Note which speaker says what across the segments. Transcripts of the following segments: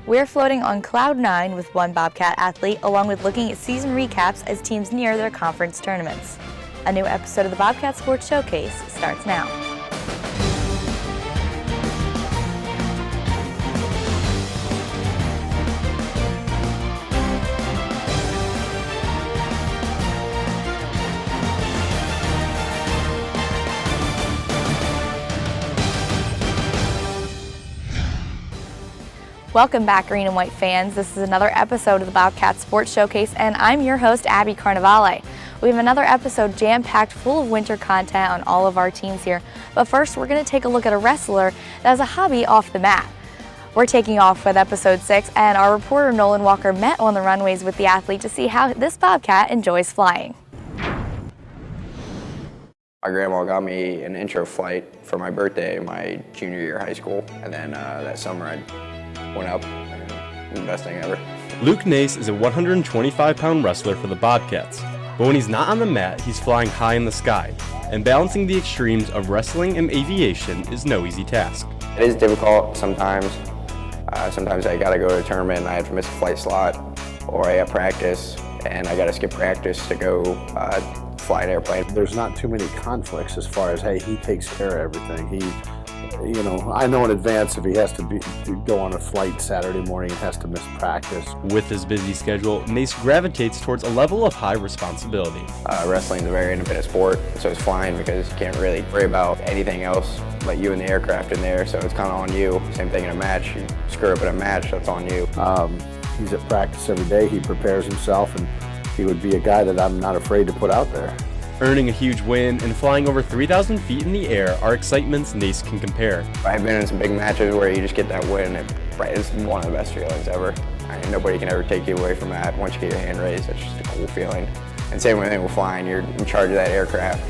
Speaker 1: We're floating on cloud nine with one Bobcat athlete, along with looking at season recaps as teams near their conference tournaments. A new episode of the Bobcat Sports Showcase starts now. Welcome back, green and white fans. This is another episode of the Bobcat Sports Showcase, and I'm your host, Abby Carnevale. We have another episode jam-packed full of winter content on all of our teams here. But first, we're going to take a look at a wrestler that has a hobby off the mat. We're taking off with episode 6, and our reporter Nolan Walker met on the runways with the athlete to see how this Bobcat enjoys flying.
Speaker 2: My grandma got me an intro flight for my birthday, my junior year of high school, and then that summer I went up, and it was the best thing ever.
Speaker 3: Luke Nace is a 125-pound wrestler for the Bobcats, but when he's not on the mat, he's flying high in the sky, and balancing the extremes of wrestling and aviation is no easy task.
Speaker 2: It is difficult sometimes. Sometimes I gotta go to a tournament and I have to miss a flight slot, or I have practice and I gotta skip practice to go fly an airplane.
Speaker 4: There's not too many conflicts as far as, hey, he takes care of everything. I know in advance if he has to go on a flight Saturday morning, he has to miss practice.
Speaker 3: With his busy schedule, Nace gravitates towards a level of high responsibility.
Speaker 2: Wrestling is a very independent sport, so it's flying because you can't really worry about anything else but you and the aircraft in there, so it's kind of on you. Same thing in a match. You screw up in a match, that's on you.
Speaker 4: He's at practice every day, he prepares himself, and he would be a guy that I'm not afraid to put out there.
Speaker 3: Earning a huge win and flying over 3,000 feet in the air are excitements Nace can compare.
Speaker 2: I've been in some big matches where you just get that win, and it's one of the best feelings ever. Nobody can ever take you away from that. Once you get your hand raised, it's just a cool feeling. And same thing with flying, you're in charge of that aircraft,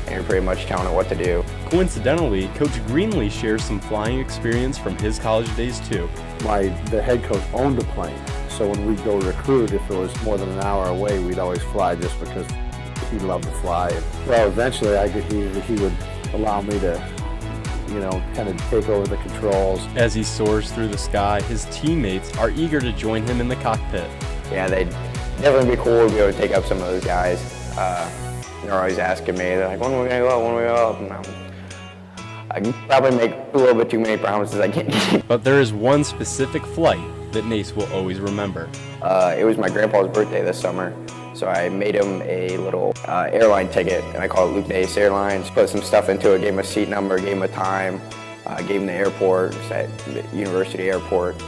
Speaker 2: and you're pretty much telling it what to do.
Speaker 3: Coincidentally, Coach Greenlee shares some flying experience from his college days too.
Speaker 4: The head coach owned a plane, so when we'd go recruit, if it was more than an hour away, we'd always fly just because he loved to fly. Well, eventually he would allow me to, kind of take over the controls.
Speaker 3: As he soars through the sky, his teammates are eager to join him in the cockpit.
Speaker 2: Yeah, they'd definitely be cool to be able to take up some of those guys. They're always asking me, they're like, when are we going to go up, when are we going to go up? And I can probably make a little bit too many promises I can't keep.
Speaker 3: But there is one specific flight that Nace will always remember.
Speaker 2: It was my grandpa's birthday this summer. So I made him a little airline ticket, and I called it Luke Nace Airlines. Put some stuff into it, gave him a seat number, gave him a time, gave him the airport, at the university airport,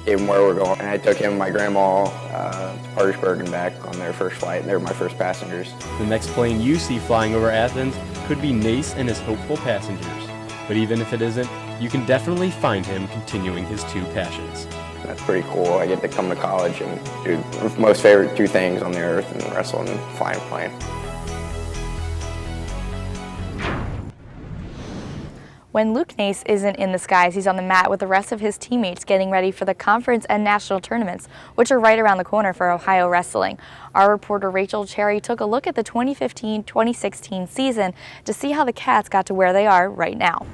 Speaker 2: gave him where we're going. And I took him and my grandma to Parkersburg and back on their first flight, and they were my first passengers.
Speaker 3: The next plane you see flying over Athens could be Nace and his hopeful passengers. But even if it isn't, you can definitely find him continuing his two passions.
Speaker 2: That's pretty cool. I get to come to college and do my most favorite two things on the earth, and wrestle and fly and plane.
Speaker 1: When Luke Nace isn't in the skies, he's on the mat with the rest of his teammates getting ready for the conference and national tournaments, which are right around the corner for Ohio wrestling. Our reporter Rachel Cherry took a look at the 2015-2016 season to see how the Cats got to where they are right now.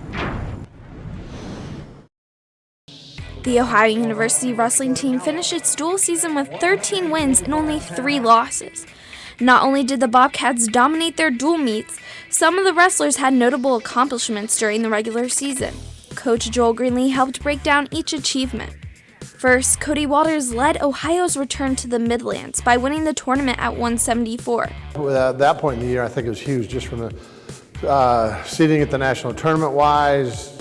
Speaker 5: The Ohio University wrestling team finished its dual season with 13 wins and only 3 losses. Not only did the Bobcats dominate their dual meets, some of the wrestlers had notable accomplishments during the regular season. Coach Joel Greenlee helped break down each achievement. First, Cody Walters led Ohio's return to the Midlands by winning the tournament at 174.
Speaker 4: At that point in the year, I think it was huge, just from the seating at the national tournament-wise,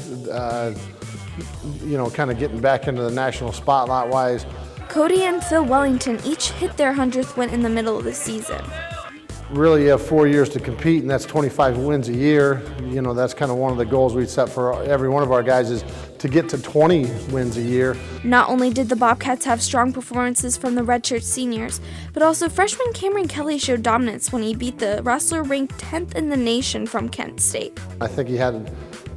Speaker 4: kind of getting back into the national spotlight-wise.
Speaker 5: Cody and Phil Wellington each hit their 100th win in the middle of the season.
Speaker 4: Really, you have 4 years to compete, and that's 25 wins a year. That's kind of one of the goals we set for every one of our guys, is to get to 20 wins a year.
Speaker 5: Not only did the Bobcats have strong performances from the redshirt seniors, but also freshman Cameron Kelly showed dominance when he beat the wrestler ranked 10th in the nation from Kent State.
Speaker 4: I think he had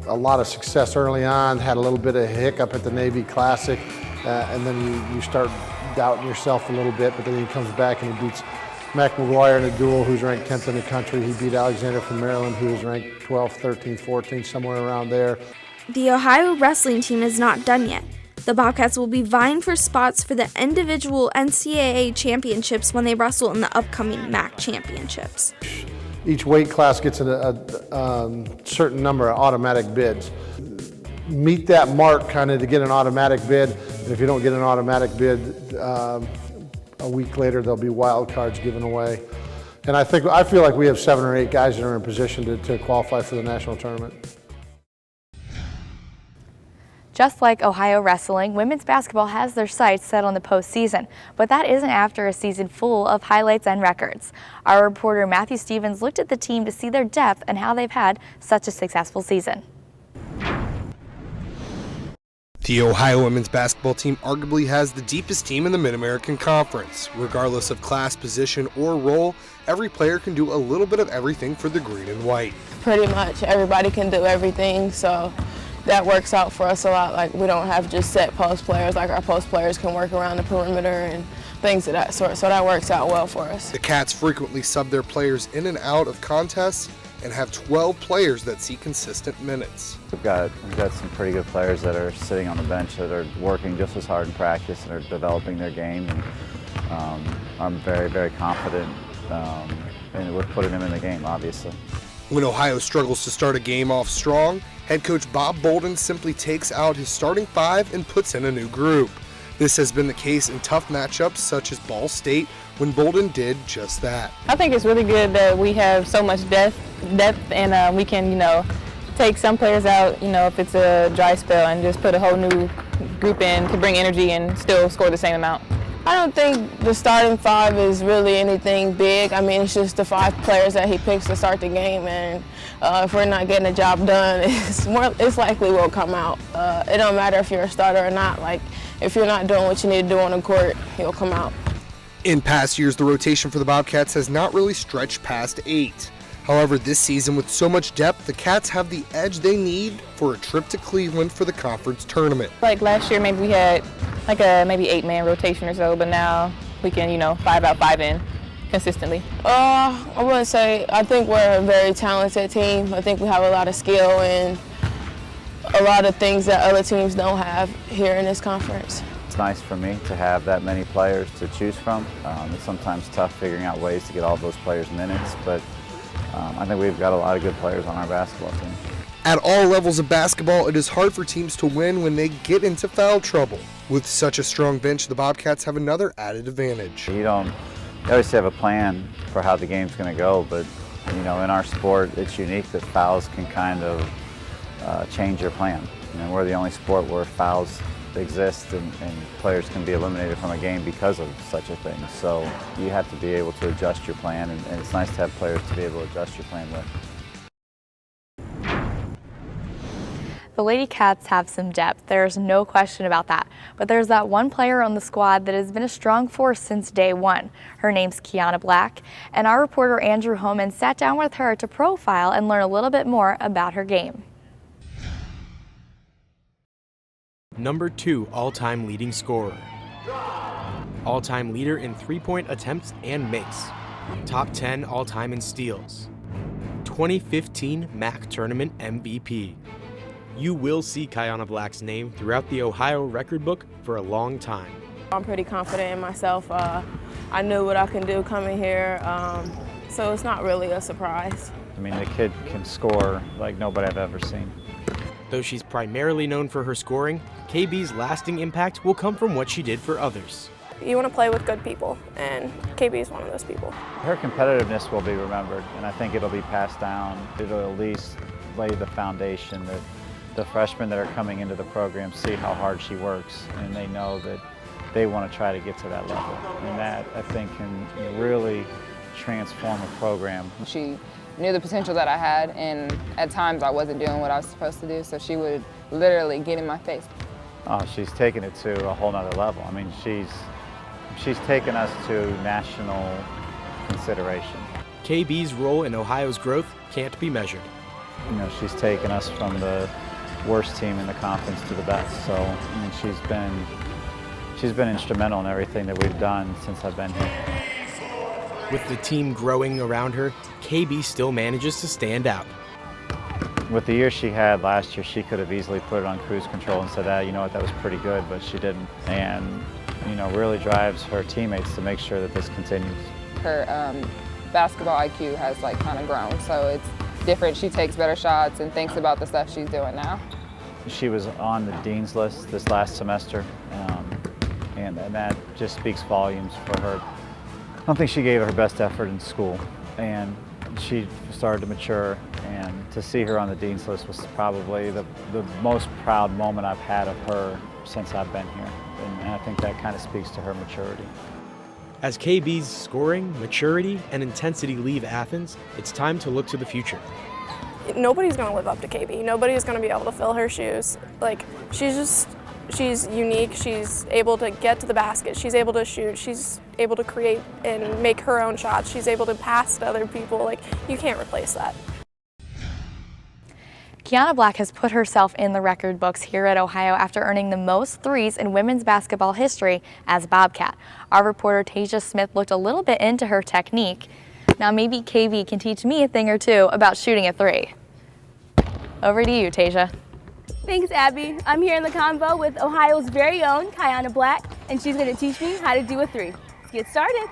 Speaker 4: a lot of success early on, had a little bit of a hiccup at the Navy Classic, and then you start doubting yourself a little bit, but then he comes back and he beats Mac McGuire in a duel, who's ranked 10th in the country. He beat Alexander from Maryland, who was ranked 12th, 13th, 14th, somewhere around there.
Speaker 5: The Ohio wrestling team is not done yet. The Bobcats will be vying for spots for the individual NCAA championships when they wrestle in the upcoming MAC championships.
Speaker 4: Each weight class gets a certain number of automatic bids. Meet that mark kind of to get an automatic bid, and if you don't get an automatic bid, a week later there'll be wild cards given away. And I feel like we have 7 or 8 guys that are in position to qualify for the national tournament.
Speaker 1: Just like Ohio wrestling, women's basketball has their sights set on the postseason, but that isn't after a season full of highlights and records. Our reporter Matthew Stevens looked at the team to see their depth and how they've had such a successful season.
Speaker 6: The Ohio women's basketball team arguably has the deepest team in the Mid-American Conference. Regardless of class, position, or role, every player can do a little bit of everything for the green and white.
Speaker 7: Pretty much everybody can do everything, so that works out for us a lot. Like, we don't have just set post players, like our post players can work around the perimeter and things of that sort, so that works out well for us.
Speaker 6: The Cats frequently sub their players in and out of contests and have 12 players that see consistent minutes.
Speaker 8: We've got some pretty good players that are sitting on the bench that are working just as hard in practice and are developing their game. And I'm very, very confident with putting them in the game, obviously.
Speaker 6: When Ohio struggles to start a game off strong, head coach Bob Bolden simply takes out his starting 5 and puts in a new group. This has been the case in tough matchups such as Ball State, when Bolden did just that.
Speaker 9: I think it's really good that we have so much depth and we can, take some players out, if it's a dry spell, and just put a whole new group in to bring energy and still score the same amount.
Speaker 7: I don't think the starting 5 is really anything big. I mean, it's just the 5 players that he picks to start the game, and if we're not getting the job done, it's likely we'll come out. It don't matter if you're a starter or not. Like, if you're not doing what you need to do on the court, you'll come out.
Speaker 6: In past years, the rotation for the Bobcats has not really stretched past 8. However, this season, with so much depth, the Cats have the edge they need for a trip to Cleveland for the conference tournament.
Speaker 9: Like last year, maybe we had like a maybe 8-man rotation or so, but now we can, 5 out, 5 in consistently.
Speaker 7: I wouldn't say. I think we're a very talented team. I think we have a lot of skill and a lot of things that other teams don't have here in this conference.
Speaker 8: It's nice for me to have that many players to choose from. It's sometimes tough figuring out ways to get all those players minutes, but I think we've got a lot of good players on our basketball team.
Speaker 6: At all levels of basketball, it is hard for teams to win when they get into foul trouble. With such a strong bench, the Bobcats have another added advantage.
Speaker 8: You always have a plan for how the game's going to go, but in our sport, it's unique that fouls can kind of change your plan. We're the only sport where fouls exist and players can be eliminated from a game because of such a thing. So you have to be able to adjust your plan, and it's nice to have players to be able to adjust your plan with.
Speaker 1: The Lady Cats have some depth, there's no question about that. But there's that one player on the squad that has been a strong force since day one. Her name's Kiana Black, and our reporter Andrew Homan sat down with her to profile and learn a little bit more about her game.
Speaker 10: Number 2 all-time leading scorer. All-time leader in three-point attempts and makes. Top 10 all-time in steals. 2015 MAC Tournament MVP. You will see Kiana Black's name throughout the Ohio record book for a long time.
Speaker 7: I'm pretty confident in myself. I knew what I can do coming here, so it's not really a surprise.
Speaker 8: I mean, the kid can score like nobody I've ever seen.
Speaker 10: Though she's primarily known for her scoring, KB's lasting impact will come from what she did for others.
Speaker 11: You want to play with good people, and KB is one of those people.
Speaker 8: Her competitiveness will be remembered, and I think it'll be passed down. It'll at least lay the foundation that the freshmen that are coming into the program see how hard she works, and they know that they want to try to get to that level. And that, I think, can really transform a program.
Speaker 12: She knew the potential that I had, and at times I wasn't doing what I was supposed to do, so she would literally get in my face.
Speaker 8: Oh, she's taken it to a whole nother level. I mean, she's taken us to national consideration.
Speaker 10: KB's role in Ohio's growth can't be measured.
Speaker 8: She's taken us from the worst team in the conference to the best. So, I mean, she's been instrumental in everything that we've done since I've been here.
Speaker 10: With the team growing around her, KB still manages to stand out.
Speaker 8: with the year she had last year, she could have easily put it on cruise control and said, you know what, that was pretty good, but she didn't. And, you know, really drives her teammates to make sure that this continues.
Speaker 12: Her basketball IQ has like kind of grown, so it's different. She takes better shots and thinks about the stuff she's doing now.
Speaker 8: She was on the dean's list this last semester, and that just speaks volumes for her. I don't think she gave her best effort in school, and she started to mature, and to see her on the dean's list was probably the most proud moment I've had of her since I've been here, and I think that kind of speaks to her maturity.
Speaker 10: As KB's scoring, maturity, and intensity leave Athens, it's time to look to the future.
Speaker 11: Nobody's going to live up to KB. Nobody's going to be able to fill her shoes. Like, she's unique. She's able to get to the basket. She's able to shoot. She's able to create and make her own shots. She's able to pass to other people. Like, you can't replace that.
Speaker 1: Kiana Black has put herself in the record books here at Ohio after earning the most threes in women's basketball history as a Bobcat. Our reporter Tasia Smith looked a little bit into her technique. Now maybe KB can teach me a thing or two about shooting a three. Over to you, Tasia.
Speaker 13: Thanks, Abby. I'm here in the convo with Ohio's very own Kiana Black, and she's going to teach me how to do a three. Let's get started.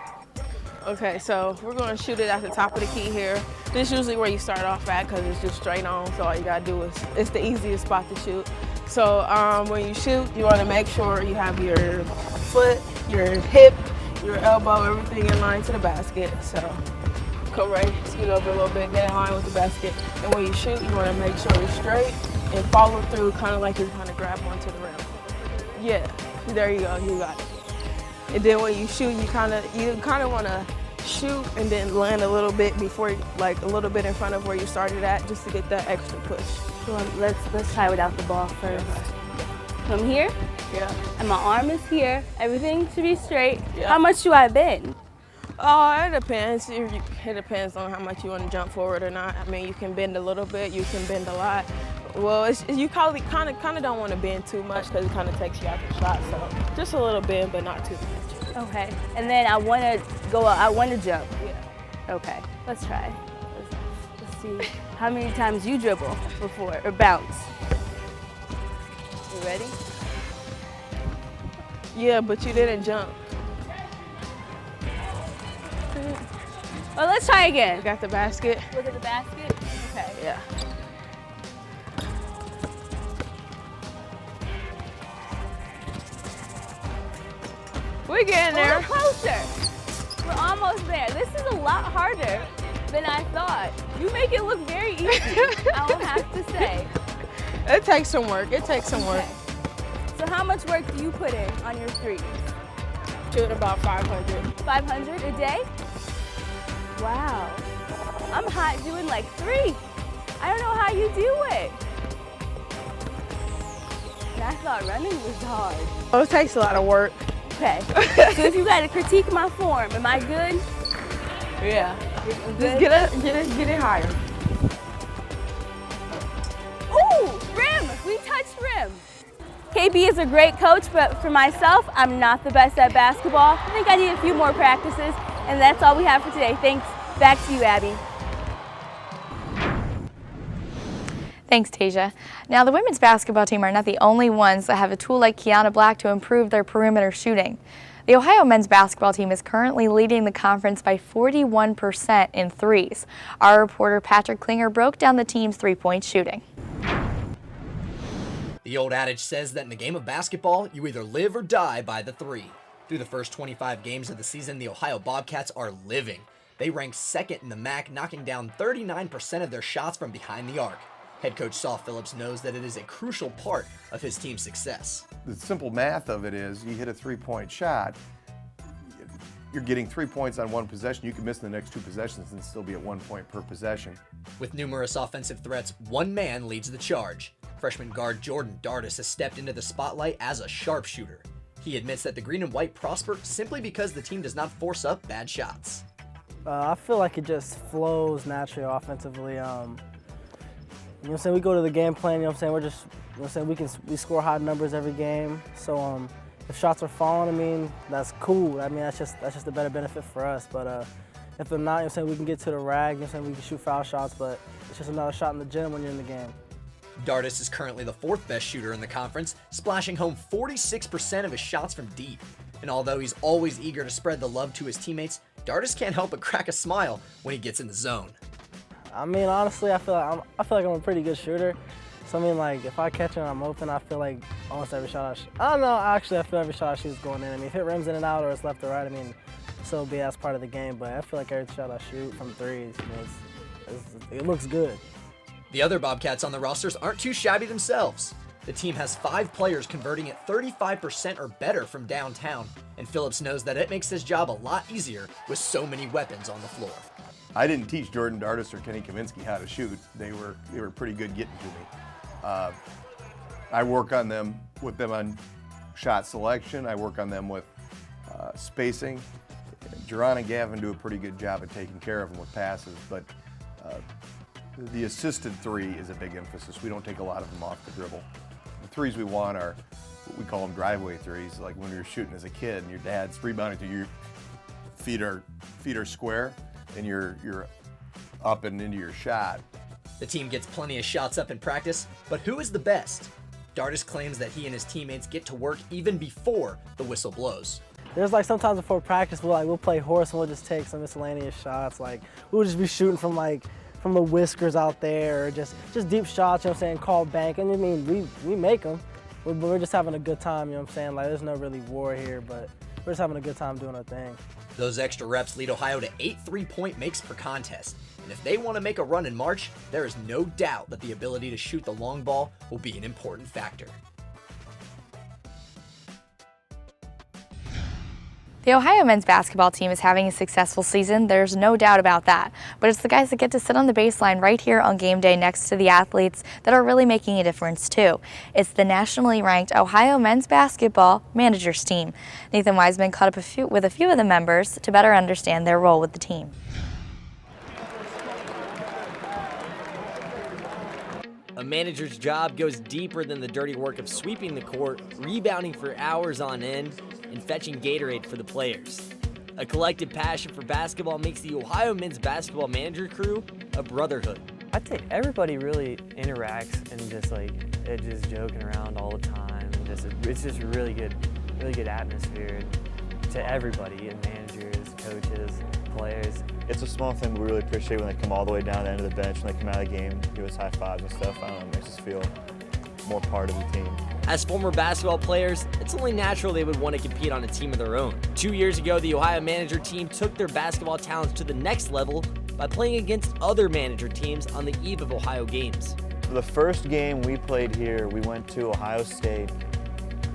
Speaker 7: Okay, so we're going to shoot it at the top of the key here. This is usually where you start off at because it's just straight on, so all you got to do is, it's the easiest spot to shoot. So when you shoot, you want to make sure you have your foot, your hip, your elbow, everything in line to the basket. So come right, scoot over a little bit, get in line with the basket. And when you shoot, you want to make sure you're straight and follow through kind of like you're trying to grab onto the rim. Yeah, there you go, you got it. And then when you shoot, you kind of want to shoot and then land a little bit before, like a little bit in front of where you started at, just to get that extra push.
Speaker 13: Well, let's try without the ball first. So I'm here.
Speaker 7: Yeah.
Speaker 13: And my arm is here. Everything should be straight.
Speaker 7: Yeah.
Speaker 13: How much do I bend?
Speaker 7: Oh, it depends. It depends on how much you want to jump forward or not. I mean, you can bend a little bit, you can bend a lot. Well, you probably kind of don't want to bend too much because it kind of takes you out the shot. So just a little bend, but not too much.
Speaker 13: Okay. And then I want to go up. I want to jump.
Speaker 7: Yeah.
Speaker 13: Okay. Let's try. Let's see how many times you dribble before or bounce. You ready?
Speaker 7: Yeah, but you didn't jump.
Speaker 13: Well, let's try again.
Speaker 7: You got the basket?
Speaker 13: Look at the basket. Okay.
Speaker 7: Yeah. We're getting there.
Speaker 13: We're closer. We're almost there. This is a lot harder than I thought. You make it look very easy, I will have to say.
Speaker 7: It takes some work. It takes some work.
Speaker 13: Okay. So how much work do you put in on your threes?
Speaker 7: Shoot about 500.
Speaker 13: 500 a day? Wow. I'm hot doing like 3. I don't know how you do it. And I thought running was hard.
Speaker 7: Oh, it takes a lot of work.
Speaker 13: Okay. So if you got to critique my form, am I good?
Speaker 7: Yeah.
Speaker 13: Good?
Speaker 7: Just get it higher.
Speaker 13: Ooh, rim! We touched rim. KB is a great coach, but for myself, I'm not the best at basketball. I think I need a few more practices, and that's all we have for today. Thanks. Back to you, Abby.
Speaker 1: Thanks, Tasia. Now, the women's basketball team are not the only ones that have a tool like Kiana Black to improve their perimeter shooting. The Ohio men's basketball team is currently leading the conference by 41% in threes. Our reporter Patrick Klinger broke down the team's three-point shooting.
Speaker 14: The old adage says that in the game of basketball, you either live or die by the three. Through the first 25 games of the season, the Ohio Bobcats are living. They rank second in the MAC, knocking down 39% of their shots from behind the arc. Head coach Saul Phillips knows that it is a crucial part of his team's success.
Speaker 15: The simple math of it is you hit a three-point shot, you're getting 3 points on one possession. You can miss the next 2 possessions and still be at 1 point per possession.
Speaker 14: With numerous offensive threats, one man leads the charge. Freshman guard Jordan Dardis has stepped into the spotlight as a sharpshooter. He admits that the green and white prosper simply because the team does not force up bad shots.
Speaker 16: I feel like it just flows naturally offensively. You know what I'm saying? We go to the game plan, you know what I'm saying? We're just, you know what I'm saying? We score high numbers every game. So, if shots are falling, I mean, that's cool. I mean, that's just a better benefit for us. But if they're not, you know what I'm saying, we can get to the rag, you know what I'm saying, we can shoot foul shots, but it's just another shot in the gym when you're in the game.
Speaker 14: Dardis is currently the 4th best shooter in the conference, splashing home 46% of his shots from deep. And although he's always eager to spread the love to his teammates, Dardis can't help but crack a smile when he gets in the zone.
Speaker 16: I mean, honestly, I feel like I'm a pretty good shooter. So I mean, like, if I catch it and I'm open, I feel like almost every shot I don't know, actually, I feel every shot I shoot is going in. I mean, if it rims in and out or it's left or right, I mean, so be that's part of the game. But I feel like every shot I shoot from threes, you know, it looks good.
Speaker 14: The other Bobcats on the rosters aren't too shabby themselves. The team has 5 players converting at 35% or better from downtown, and Phillips knows that it makes his job a lot easier with so many weapons on the floor.
Speaker 15: I didn't teach Jordan Dardis or Kenny Kaminsky how to shoot. They were pretty good getting to me. I work on them with them on shot selection. I work on them with spacing. Jerron and Gavin do a pretty good job of taking care of them with passes, but the assisted three is a big emphasis. We don't take a lot of them off the dribble. The threes we want are what we call them driveway threes, like when you're shooting as a kid and your dad's rebounding to your feet are square and you're up and into your shot.
Speaker 14: The team gets plenty of shots up in practice, but who is the best? Dardis claims that he and his teammates get to work even before the whistle blows.
Speaker 16: There's like sometimes before practice we'll play horse and we'll just take some miscellaneous shots. Like we'll just be shooting from the whiskers out there, or just deep shots, you know what I'm saying, called bank. And I mean, we make them, but we're just having a good time, you know what I'm saying? Like there's no really war here, but we're just having a good time doing our thing.
Speaker 14: Those extra reps lead Ohio to 8 3-point makes per contest. And if they want to make a run in March, there is no doubt that the ability to shoot the long ball will be an important factor.
Speaker 1: The Ohio men's basketball team is having a successful season, there's no doubt about that. But it's the guys that get to sit on the baseline right here on game day next to the athletes that are really making a difference too. It's the nationally ranked Ohio men's basketball managers team. Nathan Wiseman caught up with a few of the members to better understand their role with the team.
Speaker 17: A manager's job goes deeper than the dirty work of sweeping the court, rebounding for hours on end, and fetching Gatorade for the players. A collective passion for basketball makes the Ohio men's basketball manager crew a brotherhood.
Speaker 18: I'd say everybody really interacts and just joking around all the time. It's just really good atmosphere to everybody, and managers, coaches, players.
Speaker 19: It's a small thing, but we really appreciate when they come all the way down to the end of the bench, when they come out of the game, give us high fives and stuff. I don't know, it makes us feel more part of the team.
Speaker 17: As former basketball players, it's only natural they would want to compete on a team of their own. 2 years ago, the Ohio manager team took their basketball talents to the next level by playing against other manager teams on the eve of Ohio games.
Speaker 19: For the first game we played here, we went to Ohio State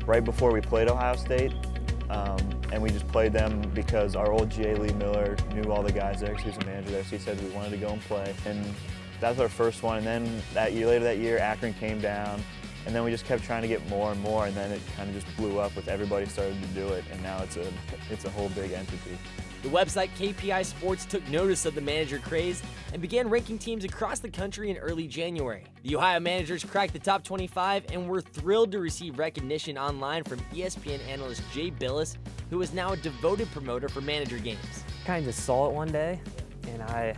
Speaker 19: right before we played Ohio State. And we just played them because our old GA Lee Miller knew all the guys there, because he was a manager there, so he said we wanted to go and play. And that was our first one, and then later that year, Akron came down, and then we just kept trying to get more and more, and then it kind of just blew up with everybody starting to do it, and now it's a whole big entity.
Speaker 17: The website KPI Sports took notice of the manager craze and began ranking teams across the country in early January. The Ohio managers cracked the top 25 and were thrilled to receive recognition online from ESPN analyst Jay Billis, who is now a devoted promoter for manager games.
Speaker 18: Kind of just saw it one day, and I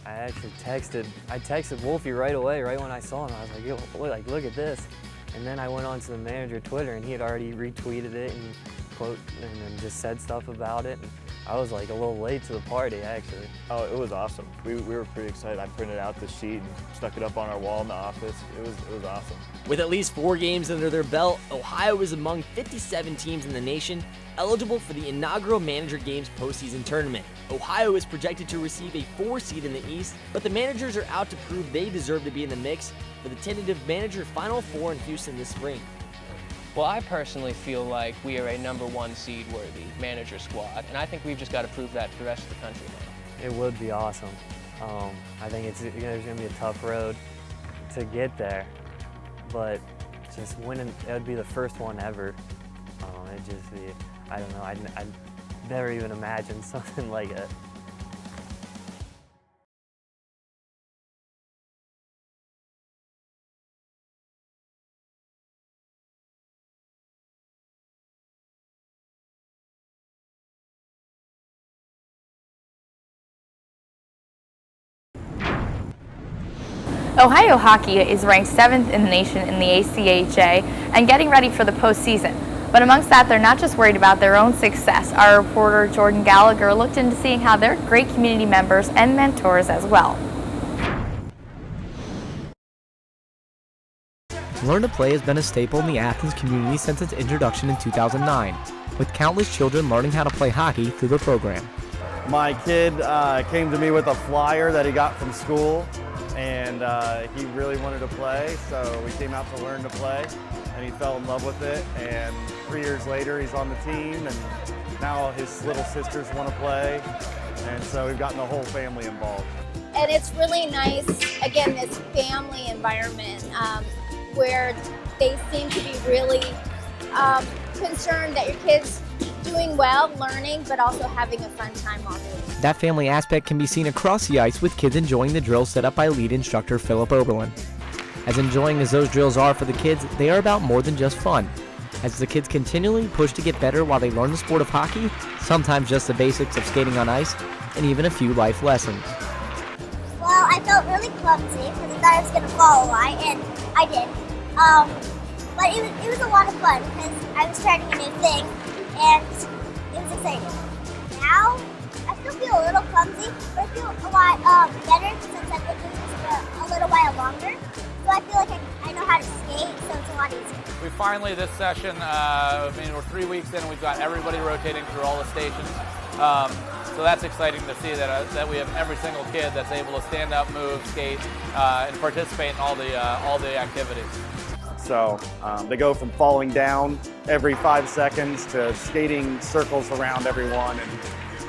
Speaker 18: actually texted Wolfie right away, right when I saw him. I was like, yo, look at this. And then I went on to the manager Twitter, and he had already retweeted it and then just said stuff about it. And I was like a little late to the party, actually.
Speaker 19: Oh, it was awesome. We were pretty excited. I printed out the sheet and stuck it up on our wall in the office. It was awesome.
Speaker 17: With at least 4 games under their belt, Ohio is among 57 teams in the nation eligible for the inaugural Manager Games postseason tournament. Ohio is projected to receive a 4 seed in the East, but the managers are out to prove they deserve to be in the mix for the tentative Manager Final Four in Houston this spring.
Speaker 20: Well, I personally feel like we are a #1 seed worthy manager squad, and I think we've just got to prove that to the rest of the country now.
Speaker 18: It would be awesome. I think there's going to be a tough road to get there, but just winning, it would be the first one ever. It'd just be, I don't know, I'd never even imagined something like it.
Speaker 1: Ohio hockey is ranked 7th in the nation in the ACHA and getting ready for the postseason. But amongst that, they're not just worried about their own success. Our reporter Jordan Gallagher looked into seeing how they're great community members and mentors as well.
Speaker 21: Learn to Play has been a staple in the Athens community since its introduction in 2009, with countless children learning how to play hockey through the program.
Speaker 22: My kid came to me with a flyer that he got from school, and he really wanted to play, so we came out to learn to play, and he fell in love with it, and 3 years later he's on the team, and now his little sisters want to play, and so we've gotten the whole family involved.
Speaker 23: And it's really nice, again, this family environment where they seem to be really concerned that your kid's doing well, learning, but also having a fun time while doing it.
Speaker 21: That family aspect can be seen across the ice with kids enjoying the drills set up by lead instructor Philip Oberlin. As enjoying as those drills are for the kids, they are about more than just fun. As the kids continually push to get better while they learn the sport of hockey, sometimes just the basics of skating on ice, and even a few life lessons.
Speaker 23: Well, I felt really clumsy because I thought I was going to fall a lot, and I did. But it was a lot of fun because I was trying a new thing, and it was exciting. Now, I still feel a little clumsy, but I feel a lot better since I've been doing this for a little while longer. So I feel like I know how to skate, so it's a lot easier.
Speaker 24: We finally, this session, we're 3 weeks in and we've got everybody rotating through all the stations. So that's exciting to see that we have every single kid that's able to stand up, move, skate, and participate in all the activities.
Speaker 22: So they go from falling down every 5 seconds to skating circles around everyone and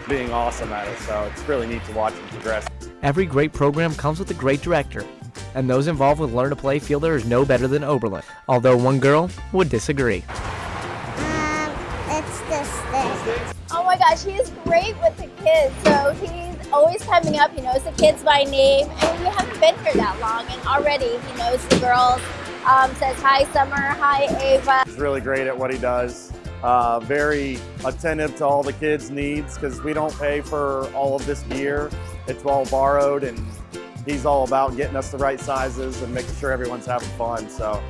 Speaker 22: being awesome at it. So it's really neat to watch them progress.
Speaker 21: Every great program comes with a great director, and those involved with Learn to Play feel there is no better than Oberlin, although one girl would disagree.
Speaker 23: It's this thing. Oh my gosh, he is great with the kids. So he's always coming up, he knows the kids by name, and we haven't been here that long, and already he knows the girls. Says hi Summer, hi Ava.
Speaker 22: He's really great at what he does. Very attentive to all the kids' needs because we don't pay for all of this gear. It's all borrowed, and he's all about getting us the right sizes and making sure everyone's having fun. So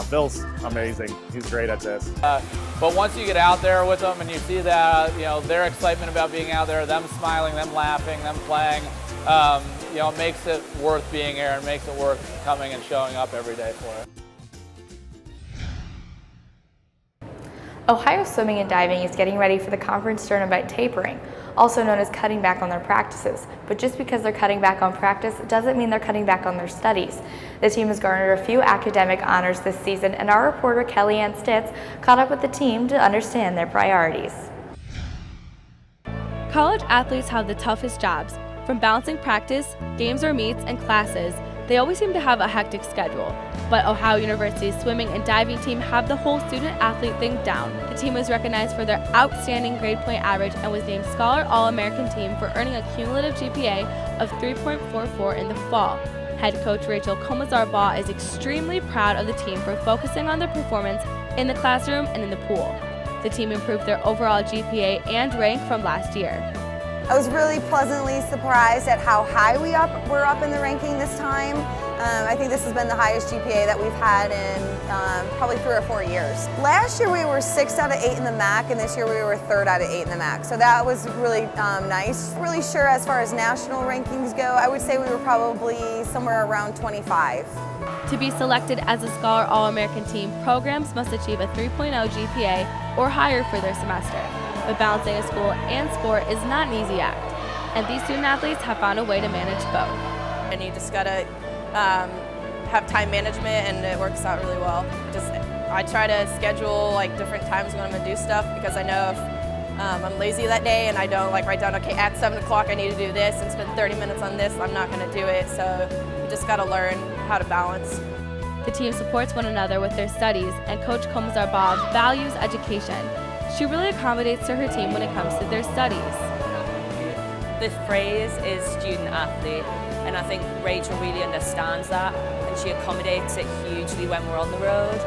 Speaker 22: Phil's amazing. He's great at this.
Speaker 24: But once you get out there with them and you see that, their excitement about being out there, them smiling, them laughing, them playing, it makes it worth being here and makes it worth coming and showing up every day for it.
Speaker 1: Ohio Swimming and Diving is getting ready for the conference tournament tapering, also known as cutting back on their practices. But just because they're cutting back on practice doesn't mean they're cutting back on their studies. The team has garnered a few academic honors this season, and our reporter Kellyanne Stitz caught up with the team to understand their priorities.
Speaker 5: College athletes have the toughest jobs. From balancing practice, games or meets, and classes, they always seem to have a hectic schedule. But Ohio University's swimming and diving team have the whole student-athlete thing down. The team was recognized for their outstanding grade point average and was named Scholar All-American Team for earning a cumulative GPA of 3.44 in the fall. Head coach Rachel Comazar-Baugh is extremely proud of the team for focusing on their performance in the classroom and in the pool. The team improved their overall GPA and rank from last year.
Speaker 25: I was really pleasantly surprised at how high we're up in the ranking this time. I think this has been the highest GPA that we've had in probably 3 or 4 years. Last year we were 6 out of 8 in the MAC, and this year we were 3rd out of 8 in the MAC. So that was really nice. Really sure as far as national rankings go, I would say we were probably somewhere around 25.
Speaker 5: To be selected as a Scholar All-American Team, programs must achieve a 3.0 GPA or higher for their semester. But balancing a school and sport is not an easy act, and these student athletes have found a way to manage both.
Speaker 26: And you just gotta have time management, and it works out really well. I try to schedule different times when I'm gonna do stuff, because I know if I'm lazy that day and I don't write down, okay, at 7 o'clock I need to do this and spend 30 minutes on this, I'm not gonna do it. So you just gotta learn how to balance.
Speaker 5: The team supports one another with their studies, and Coach Comazar-Baugh values education. She really accommodates to her team when it comes to their studies.
Speaker 27: The phrase is student athlete, and I think Rachel really understands that, and she accommodates it hugely when we're on the road.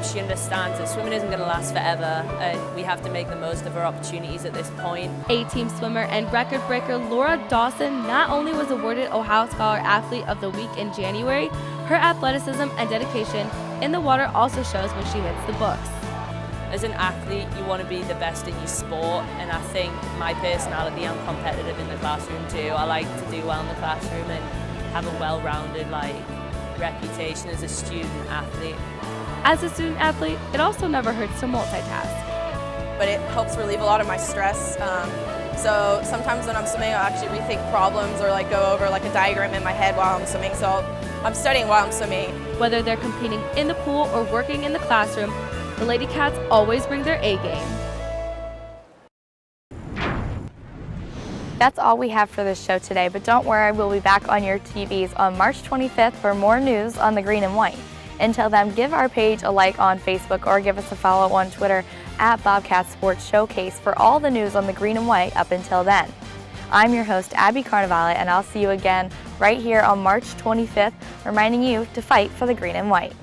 Speaker 27: She understands that swimming isn't going to last forever, and we have to make the most of our opportunities at this point.
Speaker 5: A-team swimmer and record breaker Laura Dawson not only was awarded Ohio Scholar Athlete of the Week in January, her athleticism and dedication in the water also shows when she hits the books.
Speaker 27: As an athlete, you want to be the best in your sport, and I think my personality, I'm competitive in the classroom too. I like to do well in the classroom and have a well-rounded reputation as a student athlete.
Speaker 5: As a student athlete, it also never hurts to multitask.
Speaker 26: But it helps relieve a lot of my stress. So sometimes when I'm swimming, I'll actually rethink problems or go over a diagram in my head while I'm swimming. So I'm studying while I'm swimming.
Speaker 5: Whether they're competing in the pool or working in the classroom, the Lady Cats always bring their A game.
Speaker 1: That's all we have for this show today, but don't worry, we'll be back on your TVs on March 25th for more news on the green and white. Until then, give our page a like on Facebook or give us a follow on Twitter at Bobcats Sports Showcase for all the news on the green and white up until then. I'm your host, Abby Carnevale, and I'll see you again right here on March 25th, reminding you to fight for the green and white.